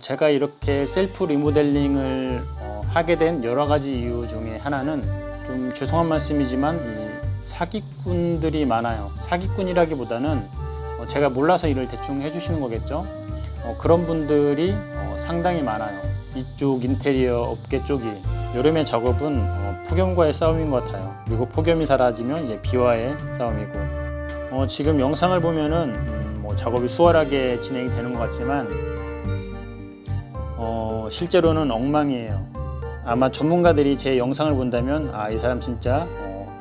제가 이렇게 셀프 리모델링을 하게 된 여러 가지 이유 중에 하나는 좀 죄송한 말씀이지만 이 사기꾼들이 많아요. 사기꾼이라기보다는 제가 몰라서 일을 대충 해주시는 거겠죠. 그런 분들이 상당히 많아요. 이쪽 인테리어 업계 쪽이. 여름의 작업은 폭염과의 싸움인 것 같아요. 그리고 폭염이 사라지면 이제 비와의 싸움이고. 지금 영상을 보면은 작업이 수월하게 진행이 되는 것 같지만 실제로는 엉망이에요. 아마 전문가들이 제 영상을 본다면 이 사람 진짜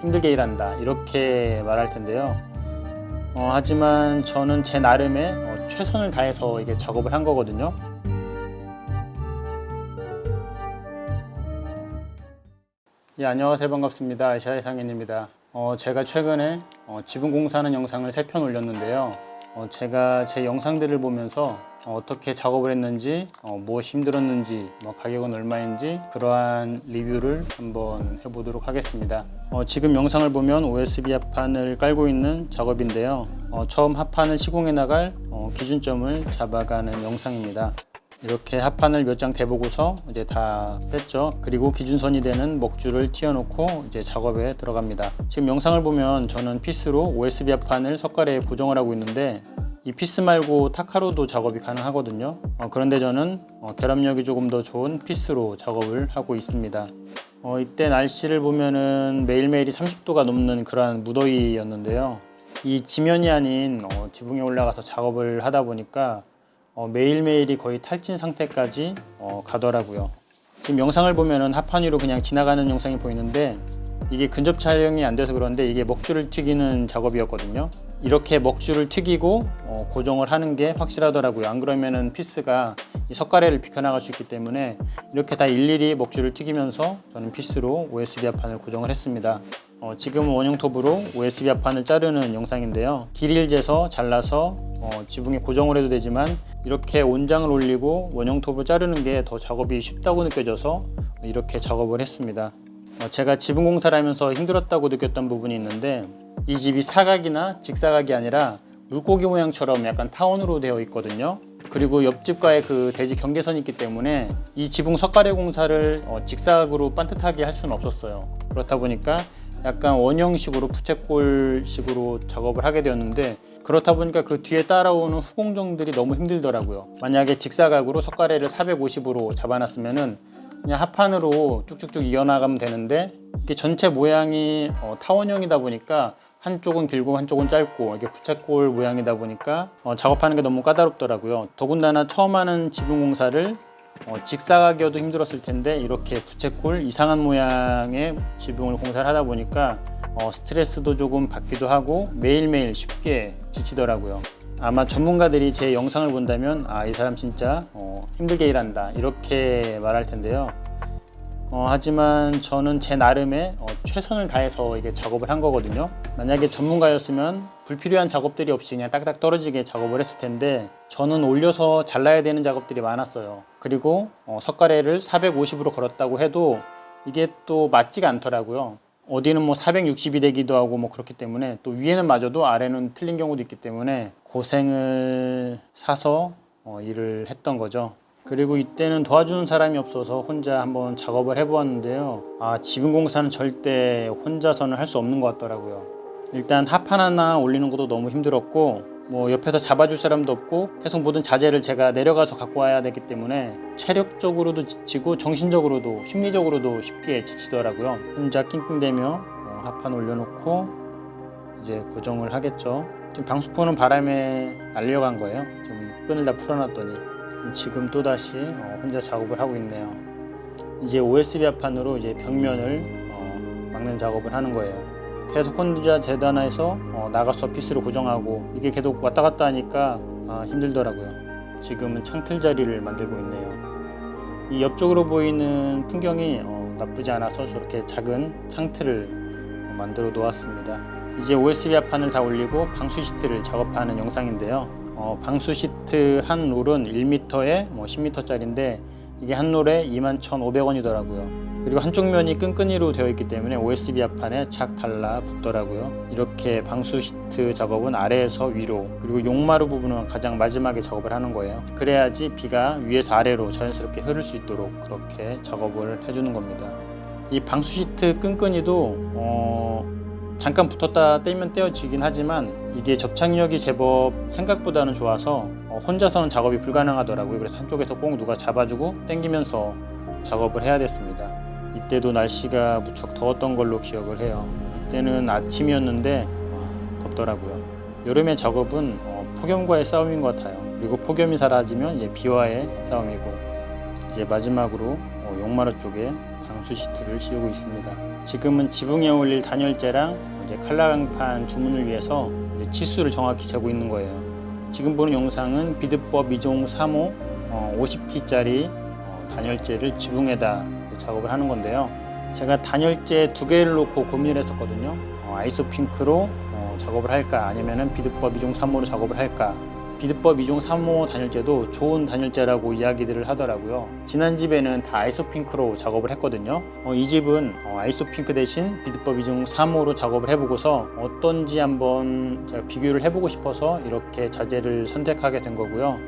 힘들게 일한다 이렇게 말할 텐데요. 하지만 저는 제 나름의 최선을 다해서 이게 작업을 한 거거든요. 예, 안녕하세요. 반갑습니다. 아시아의 상인입니다. 제가 최근에 지붕 공사하는 영상을 3편 올렸는데요. 제가 제 영상들을 보면서 어떻게 작업을 했는지, 무엇이 힘들었는지, 가격은 얼마인지 그러한 리뷰를 한번 해보도록 하겠습니다. 지금 영상을 보면 OSB 합판을 깔고 있는 작업인데요. 처음 합판을 시공해 나갈 기준점을 잡아가는 영상입니다. 이렇게 합판을 몇 장 대보고서 이제 다 뺐죠. 그리고 기준선이 되는 먹줄을 튀어놓고 이제 작업에 들어갑니다. 지금 영상을 보면 저는 피스로 OSB 합판을 석가래에 고정을 하고 있는데 이 피스 말고 타카로도 작업이 가능하거든요. 그런데 저는 결합력이 조금 더 좋은 피스로 작업을 하고 있습니다. 이때 날씨를 보면은 매일매일이 30도가 넘는 그러한 무더위였는데요. 이 지면이 아닌 지붕에 올라가서 작업을 하다 보니까 매일매일이 거의 탈진 상태까지 가더라고요. 지금 영상을 보면은 합판 위로 그냥 지나가는 영상이 보이는데 이게 근접 촬영이 안 돼서 그런데 이게 먹줄을 튀기는 작업이었거든요. 이렇게 먹줄을 튀기고 고정을 하는 게 확실하더라고요. 안 그러면은 피스가 이 석가래를 비켜나갈 수 있기 때문에 이렇게 다 일일이 먹줄을 튀기면서 저는 피스로 OSB 합판을 고정을 했습니다. 지금 원형톱으로 OSB 합판을 자르는 영상인데요. 길이를 재서 잘라서 지붕에 고정을 해도 되지만 이렇게 온장을 올리고 원형톱을 자르는 게 더 작업이 쉽다고 느껴져서 이렇게 작업을 했습니다. 제가 지붕 공사를 하면서 힘들었다고 느꼈던 부분이 있는데 이 집이 사각이나 직사각이 아니라 물고기 모양처럼 약간 타원으로 되어 있거든요. 그리고 옆집과의 그 대지 경계선이 있기 때문에 이 지붕 석가래 공사를 직사각으로 반듯하게 할 수는 없었어요. 그렇다 보니까 약간 원형식으로 부채꼴식으로 작업을 하게 되었는데 그렇다 보니까 그 뒤에 따라오는 후공정들이 너무 힘들더라고요. 만약에 직사각으로 석가래를 450으로 잡아놨으면은 그냥 합판으로 쭉쭉쭉 이어나가면 되는데 이게 전체 모양이 타원형이다 보니까 한쪽은 길고 한쪽은 짧고 이게 부채꼴 모양이다 보니까 작업하는 게 너무 까다롭더라고요. 더군다나 처음 하는 지붕 공사를 직사각이어도 힘들었을 텐데 이렇게 부채꼴 이상한 모양의 지붕을 공사를 하다 보니까 스트레스도 조금 받기도 하고 매일매일 쉽게 지치더라고요. 아마 전문가들이 제 영상을 본다면 이 사람 진짜 힘들게 일한다 이렇게 말할 텐데요. 하지만 저는 제 나름의 최선을 다해서 이게 작업을 한 거거든요. 만약에 전문가였으면 불필요한 작업들이 없이 그냥 딱딱 떨어지게 작업을 했을 텐데 저는 올려서 잘라야 되는 작업들이 많았어요. 그리고 석가래를 450으로 걸었다고 해도 이게 또 맞지가 않더라고요. 어디는 460이 되기도 하고 그렇기 때문에 또 위에는 맞아도 아래는 틀린 경우도 있기 때문에 고생을 사서 일을 했던 거죠. 그리고 이때는 도와주는 사람이 없어서 혼자 한번 작업을 해보았는데요. 지붕 공사는 절대 혼자서는 할 수 없는 것 같더라고요. 일단 합판 하나 올리는 것도 너무 힘들었고 옆에서 잡아줄 사람도 없고 계속 모든 자재를 제가 내려가서 갖고 와야 되기 때문에 체력적으로도 지치고 정신적으로도 심리적으로도 쉽게 지치더라고요. 혼자 낑낑대며 합판 올려놓고 이제 고정을 하겠죠. 지금 방수포는 바람에 날려간 거예요. 좀 끈을 다 풀어놨더니 지금 또다시 혼자 작업을 하고 있네요. 이제 OSB 합판으로 이제 벽면을 막는 작업을 하는 거예요. 계속 혼자 재단해서 나가서 피스로 고정하고 이게 계속 왔다 갔다 하니까 힘들더라고요. 지금은 창틀 자리를 만들고 있네요. 이 옆쪽으로 보이는 풍경이 나쁘지 않아서 저렇게 작은 창틀을 만들어 놓았습니다. 이제 OSB 합판을 다 올리고 방수 시트를 작업하는 영상인데요. 방수 시트 한 롤은 1m에 10m짜리인데 이게 한 롤에 21,500원이더라고요. 그리고 한쪽 면이 끈끈이로 되어 있기 때문에 OSB 합판에 착 달라붙더라고요. 이렇게 방수 시트 작업은 아래에서 위로, 그리고 용마루 부분은 가장 마지막에 작업을 하는 거예요. 그래야지 비가 위에서 아래로 자연스럽게 흐를 수 있도록 그렇게 작업을 해주는 겁니다. 이 방수 시트 끈끈이도 잠깐 붙었다 떼면 떼어지긴 하지만 이게 접착력이 제법 생각보다는 좋아서 혼자서는 작업이 불가능하더라고요. 그래서 한쪽에서 꼭 누가 잡아주고 당기면서 작업을 해야 됐습니다. 이때도 날씨가 무척 더웠던 걸로 기억을 해요. 이때는 아침이었는데 덥더라고요. 여름의 작업은 폭염과의 싸움인 것 같아요. 그리고 폭염이 사라지면 이제 비와의 싸움이고, 이제 마지막으로 용마루 쪽에 방수 시트를 씌우고 있습니다. 지금은 지붕에 올릴 단열재랑 이제 칼라강판 주문을 위해서 이제 치수를 정확히 재고 있는 거예요. 지금 보는 영상은 비드법 2종 3호 50T짜리 단열재를 지붕에다 작업을 하는 건데요. 제가 단열재 2개를 놓고 고민을 했었거든요. 아이소핑크로 작업을 할까, 아니면 비드법 2종 3호로 작업을 할까. 비드법 2종 3호 단열재도 좋은 단열재라고 이야기들을 하더라고요. 지난 집에는 다 아이소핑크로 작업을 했거든요. 이 집은 아이소핑크 대신 비드법 2종 3호로 작업을 해보고서 어떤지 한번 제가 비교를 해보고 싶어서 이렇게 자재를 선택하게 된 거고요.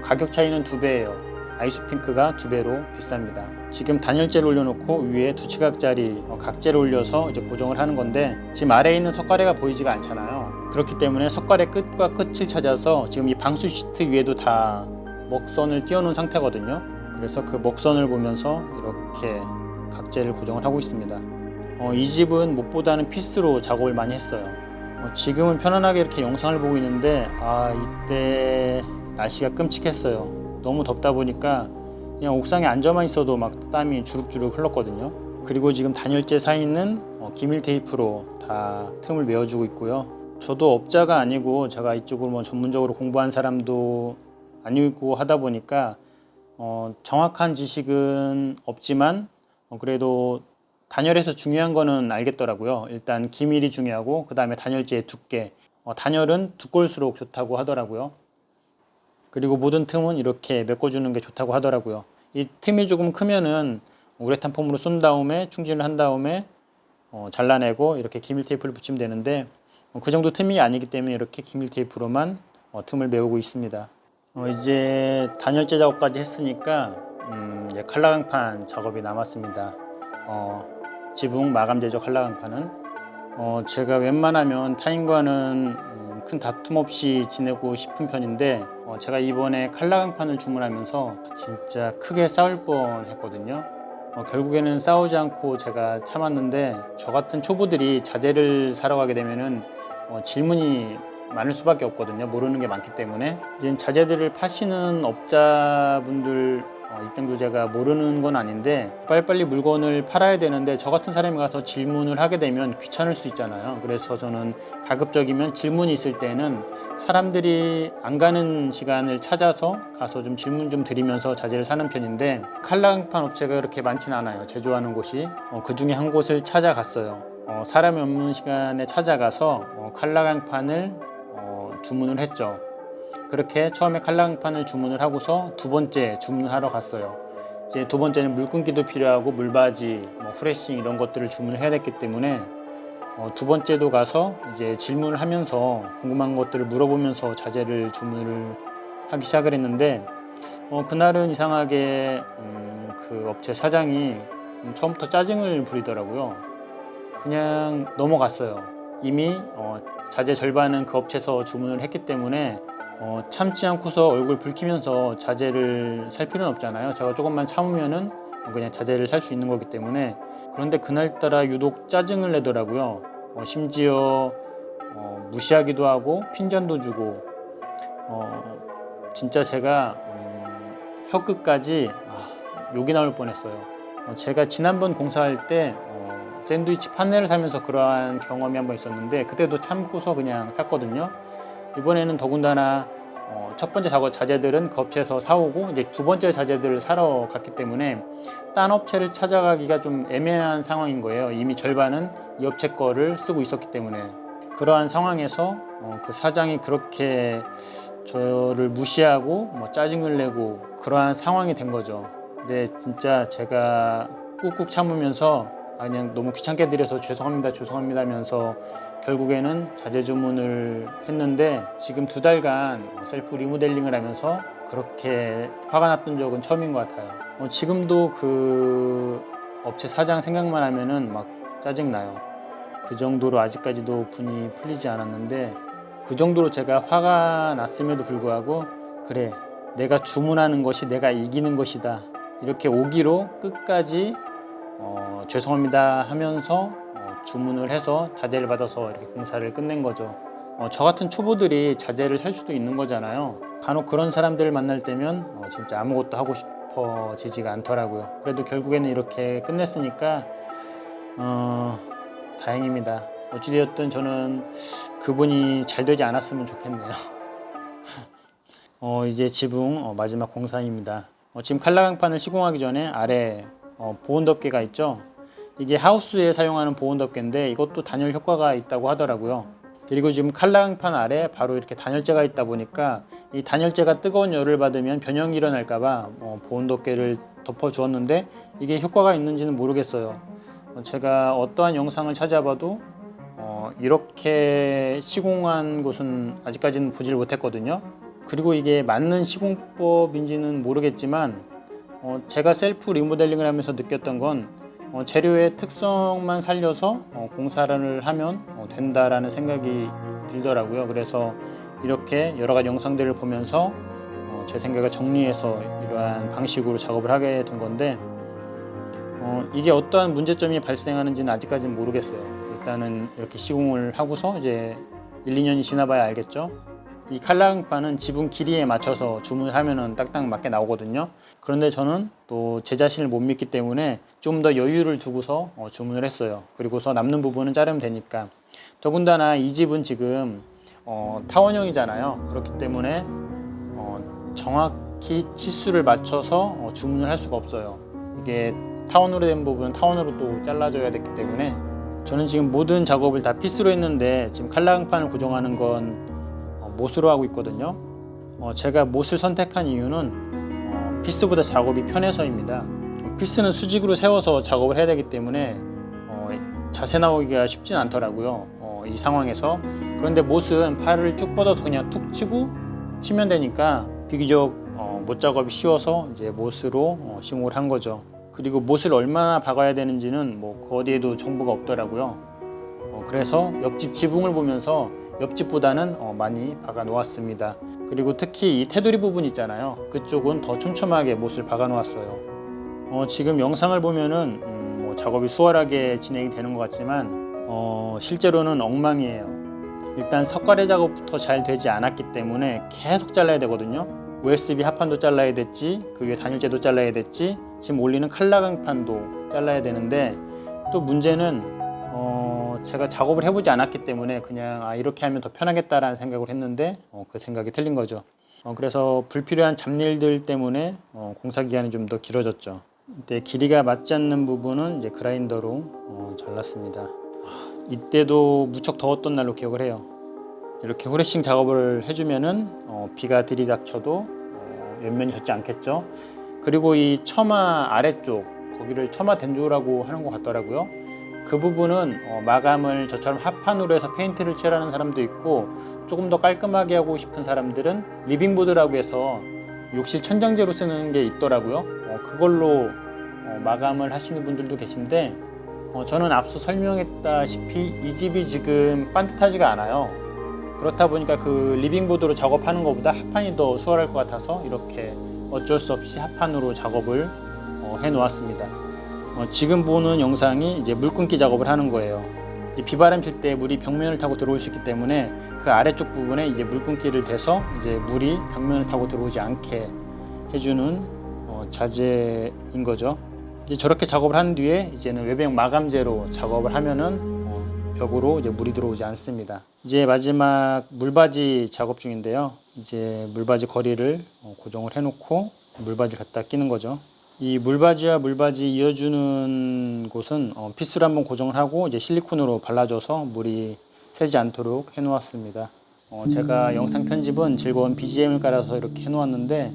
가격 차이는 2배예요. 아이소핑크가 2배로 비쌉니다. 지금 단열재를 올려놓고 위에 2치각짜리 각재를 올려서 이제 고정을 하는 건데, 지금 아래에 있는 석가래가 보이지가 않잖아요. 그렇기 때문에 석가래 끝과 끝을 찾아서 지금 이 방수 시트 위에도 다 먹선을 띄워놓은 상태거든요. 그래서 그 먹선을 보면서 이렇게 각재를 고정을 하고 있습니다. 이 집은 무엇보다는 피스로 작업을 많이 했어요. 지금은 편안하게 이렇게 영상을 보고 있는데 이때 날씨가 끔찍했어요. 너무 덥다 보니까 그냥 옥상에 앉아만 있어도 막 땀이 주룩주룩 흘렀거든요. 그리고 지금 단열재 사이는 기밀 테이프로 다 틈을 메워주고 있고요. 저도 업자가 아니고 제가 이쪽으로 전문적으로 공부한 사람도 아니고 하다 보니까 정확한 지식은 없지만 그래도 단열에서 중요한 거는 알겠더라고요. 일단 기밀이 중요하고, 그 다음에 단열재의 두께, 단열은 두꺼울수록 좋다고 하더라고요. 그리고 모든 틈은 이렇게 메꿔주는 게 좋다고 하더라고요. 이 틈이 조금 크면은 우레탄 폼으로 쏜 다음에 충진을 한 다음에 잘라내고 이렇게 기밀 테이프를 붙이면 되는데, 그 정도 틈이 아니기 때문에 이렇게 기밀 테이프로만 틈을 메우고 있습니다. 이제 단열재 작업까지 했으니까 이제 칼라강판 작업이 남았습니다. 지붕 마감 제조 칼라강판은 제가 웬만하면 타인과는 큰 다툼 없이 지내고 싶은 편인데, 제가 이번에 칼라강판을 주문하면서 진짜 크게 싸울 뻔 했거든요. 결국에는 싸우지 않고 제가 참았는데, 저 같은 초보들이 자재를 사러 가게 되면은 질문이 많을 수밖에 없거든요. 모르는 게 많기 때문에. 이제 자재들을 파시는 업자분들 입장도 제가 모르는 건 아닌데, 빨리빨리 물건을 팔아야 되는데 저 같은 사람이 가서 질문을 하게 되면 귀찮을 수 있잖아요. 그래서 저는 가급적이면 질문이 있을 때는 사람들이 안 가는 시간을 찾아서 가서 좀 질문 좀 드리면서 자재를 사는 편인데, 칼라강판 업체가 그렇게 많지는 않아요. 제조하는 곳이. 그 중에 한 곳을 찾아갔어요. 사람이 없는 시간에 찾아가서 칼라강판을 주문을 했죠. 그렇게 처음에 칼라강판을 주문을 하고서 두 번째 주문하러 갔어요. 이제 두 번째는 물 끊기도 필요하고 물바지, 후레싱 이런 것들을 주문을 해야 됐기 때문에 두 번째도 가서 이제 질문을 하면서 궁금한 것들을 물어보면서 자재를 주문을 하기 시작을 했는데, 그날은 이상하게 그 업체 사장이 처음부터 짜증을 부리더라고요. 그냥 넘어갔어요. 이미 자재 절반은 그 업체에서 주문을 했기 때문에 참지 않고서 얼굴 붉히면서 자재를 살 필요는 없잖아요. 제가 조금만 참으면은 그냥 자재를 살 수 있는 거기 때문에. 그런데 그날따라 유독 짜증을 내더라고요. 심지어 무시하기도 하고 핀잔도 주고, 진짜 제가 혀끝까지 욕이 나올 뻔했어요. 제가 지난번 공사할 때 샌드위치 판넬을 사면서 그러한 경험이 한번 있었는데, 그때도 참고서 그냥 샀거든요. 이번에는 더군다나 첫 번째 자재들은 그 업체에서 사오고 이제 두 번째 자재들을 사러 갔기 때문에 딴 업체를 찾아가기가 좀 애매한 상황인 거예요. 이미 절반은 이 업체 거를 쓰고 있었기 때문에. 그러한 상황에서 그 사장이 그렇게 저를 무시하고 짜증을 내고 그러한 상황이 된 거죠. 근데 진짜 제가 꾹꾹 참으면서 그냥 너무 귀찮게 드려서 죄송합니다 하면서 결국에는 자재 주문을 했는데 지금 2달간 셀프 리모델링을 하면서 그렇게 화가 났던 적은 처음인 것 같아요. 지금도 그 업체 사장 생각만 하면은 막 짜증나요. 그 정도로 아직까지도 분이 풀리지 않았는데 그 정도로 제가 화가 났음에도 불구하고 그래, 내가 주문하는 것이 내가 이기는 것이다, 이렇게 오기로 끝까지 죄송합니다 하면서 주문을 해서 자재를 받아서 이렇게 공사를 끝낸 거죠. 저 같은 초보들이 자재를 살 수도 있는 거잖아요. 간혹 그런 사람들을 만날 때면 진짜 아무것도 하고 싶어지지가 않더라고요. 그래도 결국에는 이렇게 끝냈으니까 다행입니다. 어찌되었든 저는 그분이 잘 되지 않았으면 좋겠네요. 이제 지붕 마지막 공사입니다. 지금 칼라강판을 시공하기 전에 아래 보온덮개가 있죠. 이게 하우스에 사용하는 보온덮개인데 이것도 단열 효과가 있다고 하더라고요. 그리고 지금 칼라강판 아래 바로 이렇게 단열재가 있다 보니까 이 단열재가 뜨거운 열을 받으면 변형이 일어날까봐 보온덮개를 덮어 주었는데 이게 효과가 있는지는 모르겠어요. 제가 어떠한 영상을 찾아봐도 이렇게 시공한 곳은 아직까지는 보질 못했거든요. 그리고 이게 맞는 시공법인지는 모르겠지만 제가 셀프 리모델링을 하면서 느꼈던 건 재료의 특성만 살려서 공사를 하면 된다라는 생각이 들더라고요. 그래서 이렇게 여러 가지 영상들을 보면서 제 생각을 정리해서 이러한 방식으로 작업을 하게 된 건데 이게 어떠한 문제점이 발생하는지는 아직까지는 모르겠어요. 일단은 이렇게 시공을 하고서 이제 1, 2년이 지나봐야 알겠죠. 이 칼라강판은 지붕 길이에 맞춰서 주문을 하면은 딱딱 맞게 나오거든요. 그런데 저는 또 제 자신을 못 믿기 때문에 좀 더 여유를 두고서 주문을 했어요. 그리고서 남는 부분은 자르면 되니까. 더군다나 이 집은 지금 타원형이잖아요. 그렇기 때문에 정확히 치수를 맞춰서 주문을 할 수가 없어요. 이게 타원으로 된 부분은 타원으로 또 잘라줘야 됐기 때문에 저는 지금 모든 작업을 다 피스로 했는데 지금 칼라강판을 고정하는 건 못으로 하고 있거든요. 제가 못을 선택한 이유는 피스보다 작업이 편해서입니다. 피스는 수직으로 세워서 작업을 해야 되기 때문에 자세 나오기가 쉽진 않더라고요. 이 상황에서. 그런데 못은 팔을 쭉 뻗어서 그냥 툭 치고 치면 되니까 비교적 못 작업이 쉬워서 이제 못으로 시공을 한 거죠. 그리고 못을 얼마나 박아야 되는지는 그 어디에도 정보가 없더라고요. 그래서 옆집 지붕을 보면서 옆집보다는 많이 박아 놓았습니다. 그리고 특히 이 테두리 부분 있잖아요. 그쪽은 더 촘촘하게 못을 박아 놓았어요. 지금 영상을 보면은 작업이 수월하게 진행이 되는 것 같지만 실제로는 엉망이에요. 일단 석가래 작업부터 잘 되지 않았기 때문에 계속 잘라야 되거든요. OSB 합판도 잘라야 됐지, 그 위에 단열재도 잘라야 됐지, 지금 올리는 칼라강판도 잘라야 되는데 또 문제는 제가 작업을 해보지 않았기 때문에 그냥 이렇게 하면 더 편하겠다라는 생각을 했는데 그 생각이 틀린 거죠. 그래서 불필요한 잡일들 때문에 공사 기간이 좀 더 길어졌죠. 이때 길이가 맞지 않는 부분은 이제 그라인더로 잘랐습니다. 이때도 무척 더웠던 날로 기억을 해요. 이렇게 후레싱 작업을 해주면은 비가 들이닥쳐도 옆면이 젖지 않겠죠. 그리고 이 처마 아래쪽, 거기를 처마 덴조라고 하는 것 같더라고요. 그 부분은 마감을 저처럼 합판으로 해서 페인트를 칠하는 사람도 있고, 조금 더 깔끔하게 하고 싶은 사람들은 리빙보드라고 해서 욕실 천장재로 쓰는 게 있더라고요. 그걸로 마감을 하시는 분들도 계신데 저는 앞서 설명했다시피 이 집이 지금 반듯하지가 않아요. 그렇다 보니까 그 리빙보드로 작업하는 것보다 합판이 더 수월할 것 같아서 이렇게 어쩔 수 없이 합판으로 작업을 해 놓았습니다. 지금 보는 영상이 이제 물 끊기 작업을 하는 거예요. 이제 비바람 칠 때 물이 벽면을 타고 들어올 수 있기 때문에 그 아래쪽 부분에 이제 물 끊기를 대서 이제 물이 벽면을 타고 들어오지 않게 해주는 자재인 거죠. 이제 저렇게 작업을 한 뒤에 이제는 외벽 마감재로 작업을 하면은 벽으로 이제 물이 들어오지 않습니다. 이제 마지막 물바지 작업 중인데요. 이제 물바지 거리를 고정을 해놓고 물바지 갖다 끼는 거죠. 이 물바지와 물바지 이어주는 곳은 피스를 한번 고정을 하고 이제 실리콘으로 발라줘서 물이 새지 않도록 해놓았습니다. 제가 영상 편집은 즐거운 BGM을 깔아서 이렇게 해놓았는데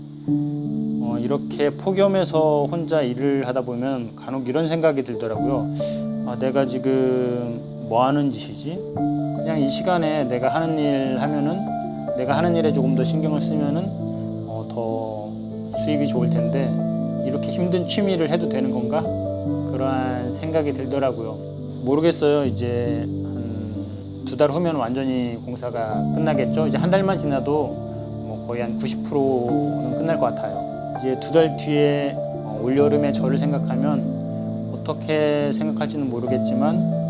이렇게 폭염에서 혼자 일을 하다 보면 간혹 이런 생각이 들더라고요. 내가 지금 뭐 하는 짓이지? 그냥 이 시간에 내가 하는 일 하면은 내가 하는 일에 조금 더 신경을 쓰면은 더 수입이 좋을 텐데 이렇게 힘든 취미를 해도 되는 건가? 그러한 생각이 들더라고요. 모르겠어요. 이제 한 2달 후면 완전히 공사가 끝나겠죠. 이제 한 달만 지나도 뭐 거의 한 90%는 끝날 것 같아요. 이제 2달 뒤에 올여름에 저를 생각하면 어떻게 생각할지는 모르겠지만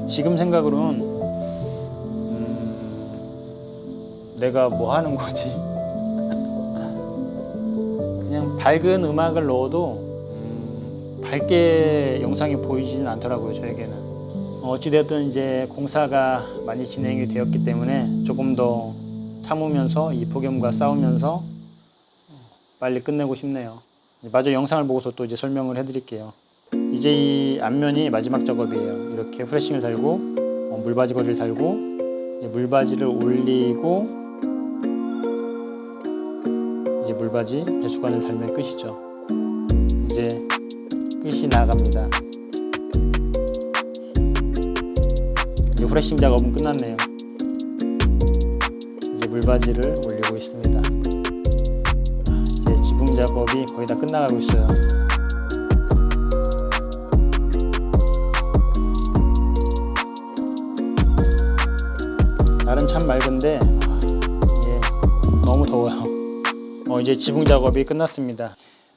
지금 생각으로는 내가 뭐 하는 거지? 그냥 밝은 음악을 넣어도 밝게 영상이 보이지는 않더라고요, 저에게는. 어찌되었든 이제 공사가 많이 진행이 되었기 때문에 조금 더 참으면서 이 폭염과 싸우면서 빨리 끝내고 싶네요. 마저 영상을 보고서 또 이제 설명을 해드릴게요. 이제 이 앞면이 마지막 작업이에요. 이렇게 후레싱을 달고 물바지 거리를 달고 물바지를 올리고 이제 물바지 배수관을 달면 끝이죠. 이제 끝이 나갑니다. 이제 후레싱 작업은 끝났네요. 이제 물바지를 올리고 있습니다. 이제 지붕 작업이 거의 다 끝나가고 있어요. 날은 참 맑은데 너무 더워요. 이제 지붕 작업이 끝났습니다.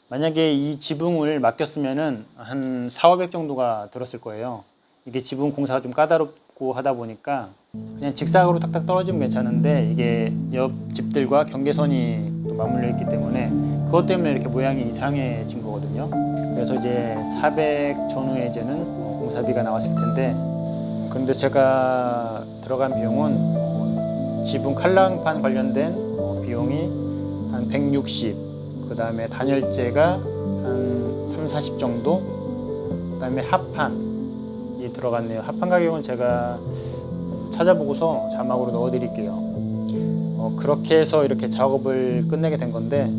만약에 이 지붕을 맡겼으면은 한 400-500 정도가 들었을 거예요. 이게 지붕 공사가 좀 까다롭고 하다 보니까 그냥 직사각으로 탁탁 떨어지면 괜찮은데 이게 옆 집들과 경계선이 또 맞물려 있기 때문에 그것 때문에 이렇게 모양이 이상해진 거거든요. 그래서 이제 400 전후에 이제는 공사비가 나왔을 텐데, 그런데 제가 들어간 비용은 지붕 칼랑판 관련된 비용이 한 160, 그 다음에 단열재가 한 3-40 정도, 그 다음에 합판이 들어갔네요. 합판 가격은 제가 찾아보고서 자막으로 넣어드릴게요. 그렇게 해서 이렇게 작업을 끝내게 된 건데,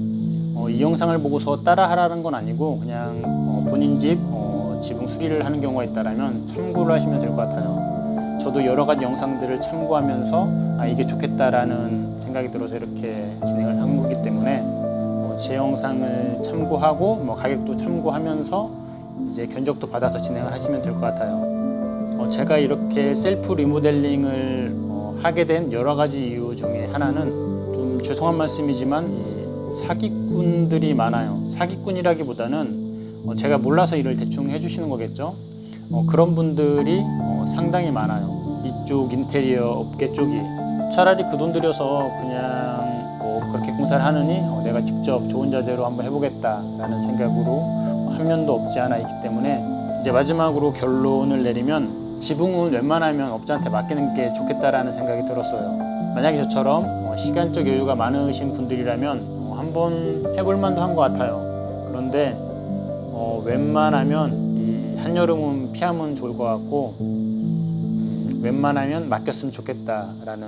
이 영상을 보고서 따라 하라는 건 아니고 그냥 본인 집 지붕 수리를 하는 경우가 있다면 참고를 하시면 될 것 같아요. 저도 여러 가지 영상들을 참고하면서 이게 좋겠다라는 생각이 들어서 이렇게 진행을 한 거기 때문에 제 영상을 참고하고 가격도 참고하면서 이제 견적도 받아서 진행을 하시면 될 것 같아요. 제가 이렇게 셀프 리모델링을 하게 된 여러 가지 이유 중에 하나는, 좀 죄송한 말씀이지만 사기꾼들이 많아요. 사기꾼이라기보다는 제가 몰라서 일을 대충 해주시는 거겠죠. 그런 분들이 상당히 많아요. 이쪽 인테리어 업계 쪽이. 차라리 그 돈 들여서 그냥 그렇게 공사를 하느니 내가 직접 좋은 자재로 한번 해보겠다라는 생각으로 한 면도 없지 않아 있기 때문에, 이제 마지막으로 결론을 내리면 지붕은 웬만하면 업자한테 맡기는 게 좋겠다라는 생각이 들었어요. 만약에 저처럼 시간적 여유가 많으신 분들이라면 한번 해볼 만도 한 것 같아요. 그런데 웬만하면 이 한여름은 피하면 좋을 것 같고 웬만하면 맡겼으면 좋겠다라는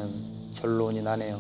결론이 나네요.